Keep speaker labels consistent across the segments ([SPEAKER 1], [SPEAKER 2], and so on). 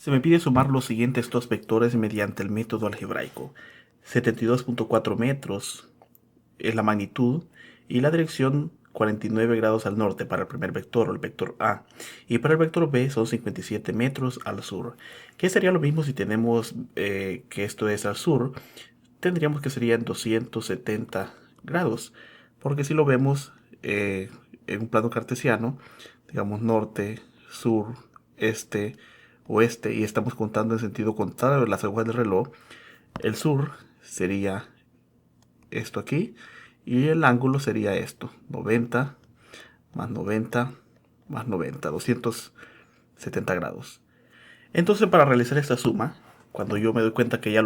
[SPEAKER 1] Se me pide sumar los siguientes dos vectores mediante el método algebraico. 72.4 metros es la magnitud y la dirección 49 grados al norte para el primer vector o el vector A. Y para el vector B son 57 metros al sur. ¿Qué sería lo mismo si tenemos que esto es al sur? Tendríamos que serían 270 grados. Porque si lo vemos en un plano cartesiano, digamos norte, sur, este, oeste, y estamos contando en sentido contrario de las agujas del reloj, el sur sería esto aquí y el ángulo sería esto, 90 más 90 más 90, 270 grados. Entonces, para realizar esta suma, cuando yo me doy cuenta que ya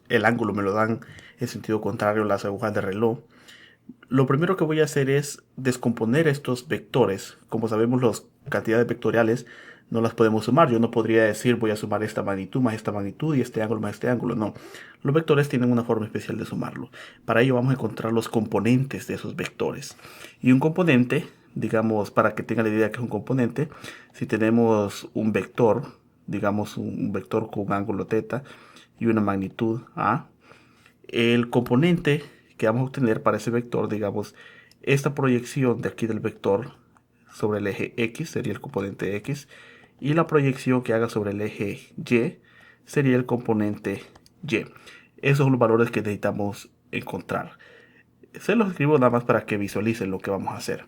[SPEAKER 1] el ángulo me lo dan en sentido contrario las agujas de reloj, lo primero que voy a hacer es descomponer estos vectores. Como sabemos, las cantidades vectoriales no las podemos sumar. Yo no podría decir voy a sumar esta magnitud y este ángulo más este ángulo. No, los vectores tienen una forma especial de sumarlo. Para ello vamos a encontrar los componentes de esos vectores. Y un componente, digamos, para que tenga la idea que es un componente, si tenemos un vector, digamos un vector con un ángulo θ y una magnitud A, el componente que vamos a obtener para ese vector, digamos, esta proyección de aquí del vector sobre el eje X sería el componente X, y la proyección que haga sobre el eje Y sería el componente Y. Esos son los valores que necesitamos encontrar. Se los escribo nada más para que visualicen lo que vamos a hacer.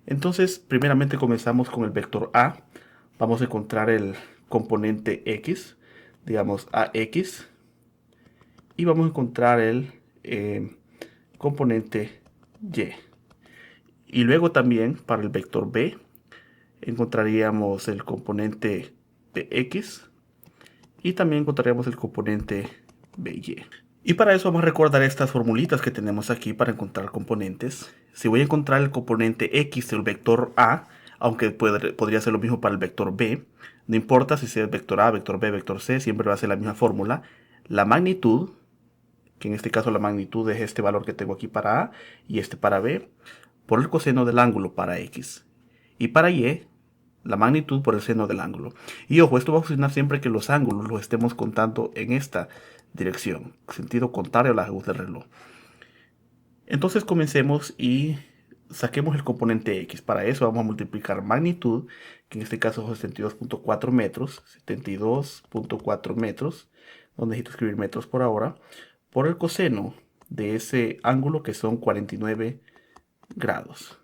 [SPEAKER 1] Entonces, primeramente comenzamos con el vector A. Vamos a encontrar el componente X, digamos AX, y vamos a encontrar el componente Y. Y luego también para el vector B encontraríamos el componente Bx y también encontraríamos el componente By. Y para eso vamos a recordar estas formulitas que tenemos aquí para encontrar componentes. Si voy a encontrar el componente X del vector A, aunque podría ser lo mismo para el vector B, no importa si sea el vector A, vector B, vector C, siempre va a ser la misma fórmula. La magnitud, que en este caso la magnitud es este valor que tengo aquí para A y este para B, por el coseno del ángulo para X. Y para Y, la magnitud por el seno del ángulo. Y ojo, esto va a funcionar siempre que los ángulos los estemos contando en esta dirección, sentido contrario a la aguja del reloj. Entonces comencemos y saquemos el componente X. Para eso vamos a multiplicar magnitud, que en este caso es 72.4 metros, 72.4 metros, no necesito escribir metros por ahora, por el coseno de ese ángulo que son 49 grados.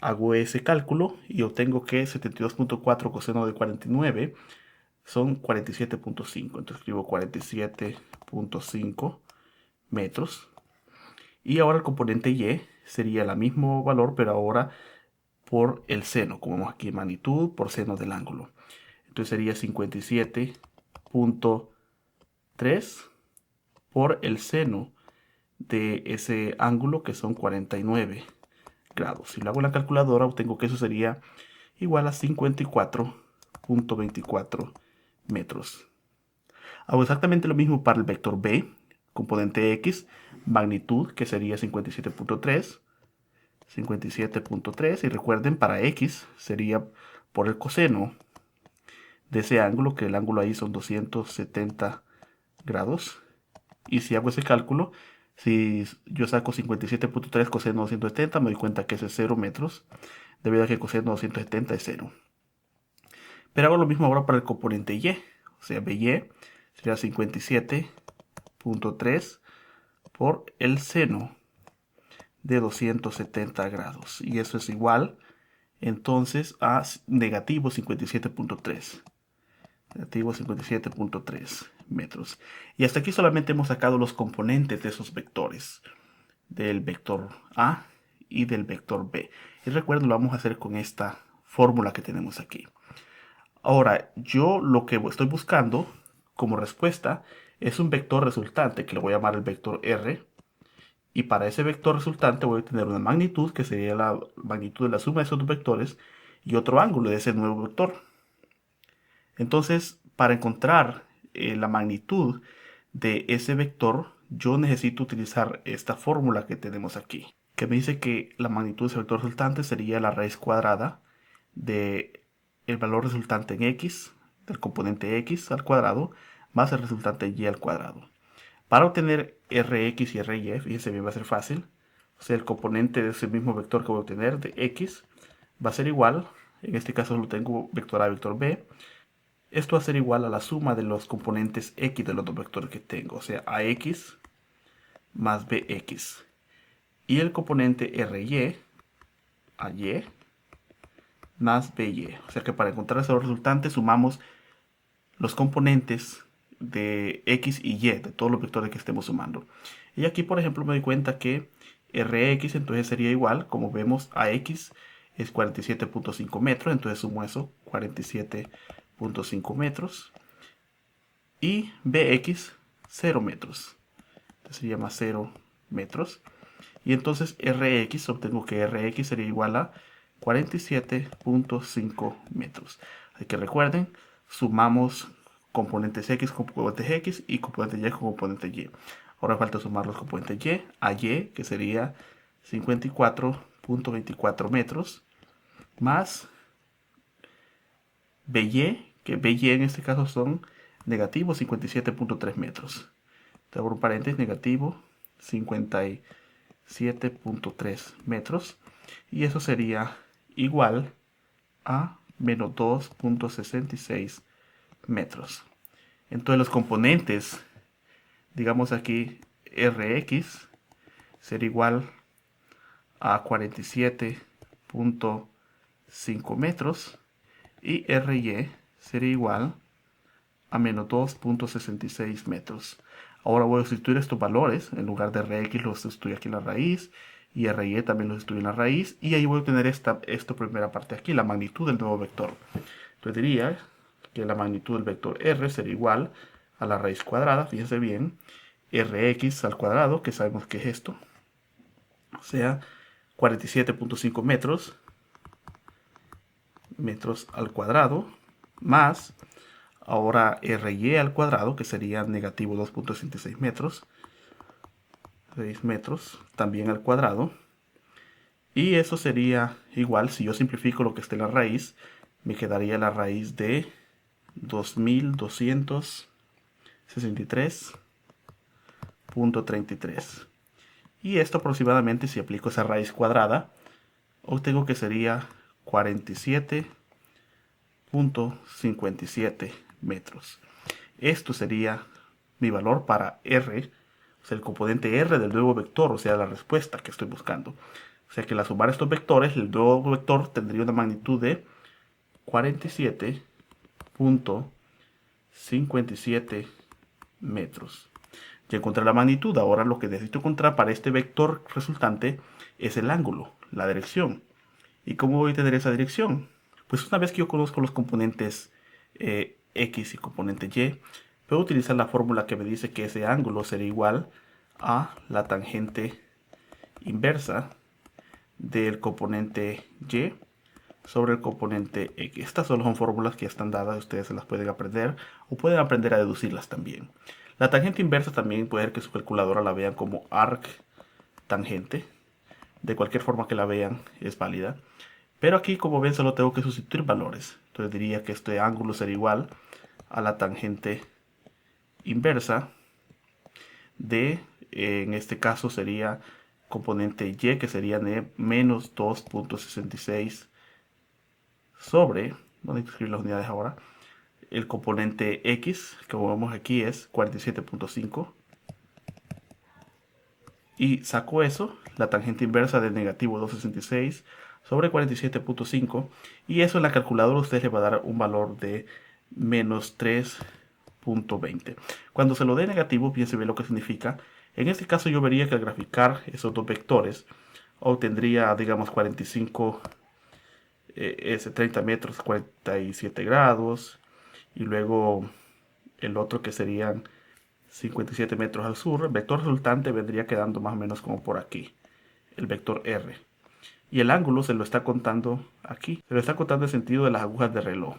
[SPEAKER 1] Hago ese cálculo y obtengo que 72.4 coseno de 49 son 47.5. Entonces escribo 47.5 metros. Y ahora el componente Y sería el mismo valor, pero ahora por el seno, como vemos aquí, magnitud por seno del ángulo. Entonces sería 57.3 por el seno de ese ángulo, que son 49 grados. Si lo hago en la calculadora, obtengo que eso sería igual a 54.24 metros. Hago exactamente lo mismo para el vector B, componente X, magnitud, que sería 57.3, 57.3, y recuerden, para X sería por el coseno de ese ángulo, que el ángulo ahí son 270 grados. Y si hago ese cálculo, si yo saco 57.3 coseno de 270, me doy cuenta que ese es 0 metros, debido a que coseno de 270 es 0. Pero hago lo mismo ahora para el componente Y, o sea, BY sería 57.3 por el seno de 270 grados. Y eso es igual, entonces, a negativo 57.3. Negativo 57.3 metros. Y hasta aquí solamente hemos sacado los componentes de esos vectores, del vector A y del vector B. Y recuerden, lo vamos a hacer con esta fórmula que tenemos aquí. Ahora, yo lo que estoy buscando como respuesta es un vector resultante, que le voy a llamar el vector R. Y para ese vector resultante voy a tener una magnitud, que sería la magnitud de la suma de esos dos vectores, y otro ángulo de ese nuevo vector. Entonces, para encontrar la magnitud de ese vector, yo necesito utilizar esta fórmula que tenemos aquí, que me dice que la magnitud de ese vector resultante sería la raíz cuadrada de el valor resultante en X del componente x al cuadrado más el resultante y al cuadrado. Para obtener Rx y Ry, fíjense bien, va a ser fácil. O sea, el componente de ese mismo vector que voy a obtener de x va a ser igual, en este caso lo tengo vector a, vector b. Esto va a ser igual a la suma de los componentes x de los dos vectores que tengo, o sea, ax más bx. Y el componente ry, ay, más by. O sea que para encontrar esos resultantes sumamos los componentes de x y y, de todos los vectores que estemos sumando. Y aquí, por ejemplo, me doy cuenta que Rx entonces sería igual, como vemos, a x es 47.5 metros, entonces sumo eso, 47.5 metros. Y Bx, 0 metros. Entonces sería más 0 metros. Y entonces Rx, obtengo que Rx sería igual a 47.5 metros. Así que recuerden, sumamos componentes x con componentes x y componentes y con componentes y. Ahora falta sumar los componentes y a y, que sería 54.24 metros, más by, que by en este caso son negativo 57.3 metros. Te abro un paréntesis, negativo 57.3 metros. Y eso sería igual a menos 2.66 metros. Entonces los componentes, digamos aquí Rx será igual a 47.5 metros y Ry sería igual a menos 2.66 metros. Ahora voy a sustituir estos valores, en lugar de Rx los sustituyo aquí en la raíz, y Ry también los sustituyo en la raíz, y ahí voy a obtener esta primera parte aquí, la magnitud del nuevo vector. Entonces diría que la magnitud del vector R será igual a la raíz cuadrada, fíjense bien, Rx al cuadrado, que sabemos que es esto, o sea, 47.5 metros al cuadrado, más ahora Ry al cuadrado, que sería negativo 2.66 metros, 6 metros, también al cuadrado. Y eso sería igual, si yo simplifico lo que esté en la raíz, me quedaría la raíz de 2263.33. Y esto aproximadamente, si aplico esa raíz cuadrada, obtengo que sería 47.57 metros. Esto sería mi valor para R, o sea, el componente R del nuevo vector, o sea, la respuesta que estoy buscando. O sea que al sumar estos vectores, el nuevo vector tendría una magnitud de 47.57 metros. Ya encontré la magnitud, ahora lo que necesito encontrar para este vector resultante es el ángulo, la dirección. ¿Y cómo voy a tener esa dirección? Pues una vez que yo conozco los componentes x y componente y, puedo utilizar la fórmula que me dice que ese ángulo será igual a la tangente inversa del componente y sobre el componente x. Estas solo son fórmulas que ya están dadas, ustedes se las pueden aprender o pueden aprender a deducirlas también. La tangente inversa también puede ser que su calculadora la vean como arc tangente. De cualquier forma que la vean es válida. Pero aquí, como ven, solo tengo que sustituir valores. Entonces diría que este ángulo será igual a la tangente inversa de, en este caso sería componente y, que sería menos 2.66 sobre, vamos a escribir las unidades ahora, el componente x, que como vemos aquí es 47.5. Y saco eso, la tangente inversa de negativo 2.66 sobre 47.5. Y eso en la calculadora a ustedes les va a dar un valor de menos 3.20. Cuando se lo dé negativo, piense bien lo que significa. En este caso yo vería que al graficar esos dos vectores, obtendría, digamos, 45, 30 metros, 47 grados. Y luego el otro que serían 57 metros al sur. El vector resultante vendría quedando más o menos como por aquí, el vector R. Y el ángulo se lo está contando aquí. Se lo está contando en sentido de las agujas de reloj.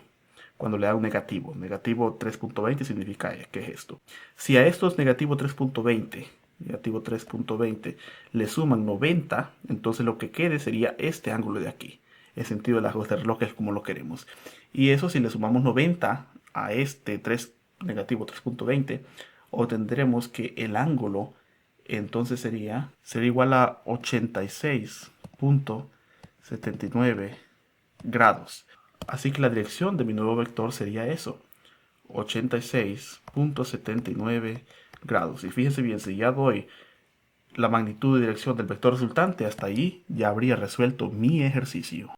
[SPEAKER 1] Cuando le da un negativo. Negativo 3.20 significa que es esto. Si a estos negativo 3.20 le suman 90, entonces lo que quede sería este ángulo de aquí. En sentido de las agujas de reloj, que es como lo queremos. Y eso, si le sumamos 90 a este 3 negativo 3.20, obtendremos que el ángulo entonces sería igual a 86.79 grados. Así que la dirección de mi nuevo vector sería eso, 86.79 grados. Y fíjense bien, si ya doy la magnitud de dirección del vector resultante, hasta ahí ya habría resuelto mi ejercicio.